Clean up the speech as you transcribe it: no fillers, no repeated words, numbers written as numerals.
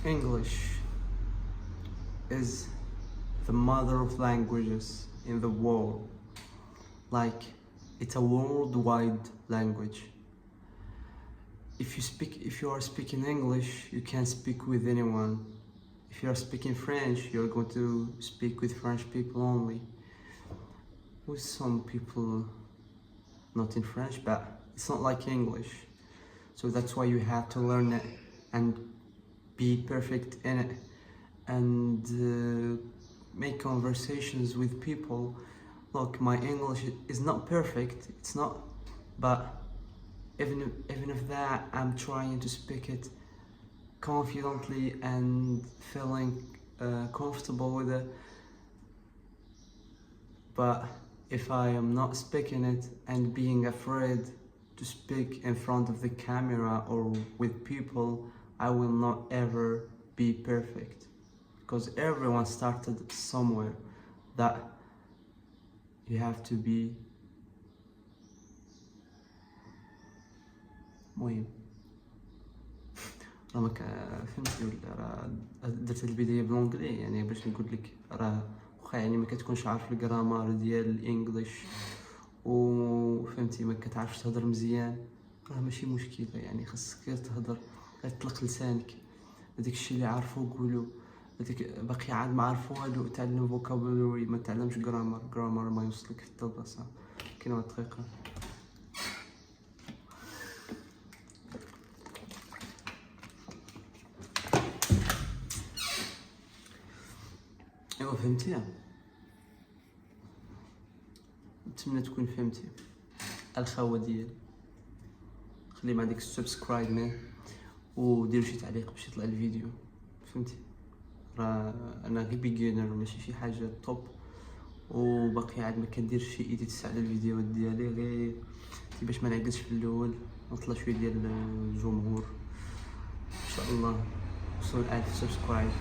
English is the mother of languages in the world. Like, it's a worldwide language. If you are speaking English, you can speak with anyone. If you are speaking French, you're going to speak with French people only. With some people not in French, but it's not like English. So that's why you have to learn it and be perfect in it, and make conversations with people. Look, my English is not perfect, it's not, but even if that, I'm trying to speak it confidently and feeling comfortable with it. But if I am not speaking it and being afraid to speak in front of the camera or with people, I will not ever be perfect, because everyone started somewhere. That you have to be. المهم راه فهمتي ولا راه درت هاد البدايه بالونجلي يعني باش نقول لك راه واخا يعني ما كتكونش عارف الجرامار ديال الانجليش وفهمتي ما كتعرفش تهضر مزيان، راه ماشي مشكله، يعني خاصك غير تهضر، غير تطلق لسانك، هذاك الشيء اللي عارفو قولو، هذاك باقي عاد ما عارفو والو تعلم فوكابولري، ما تعلمش جرامر ما يوصلك في الطباسه. كاين واحد الطريقه. ايوا فهمتي، نتمنى تكون فهمتي الخاوه ديالي. خلي مع ديك السبسكرايب مان وديروا شي تعليق باش يطلع الفيديو، فهمتي؟ راه انا غير بيجينر ماشي شي حاجه توب، وباقي عاد ما كنديرش شي ايديتس على الفيديوهات ديالي، غير باش ما نعقدش في الاول، نطلع شويه ديال الجمهور. ان شاء الله وصل 1000 سبسكرايب.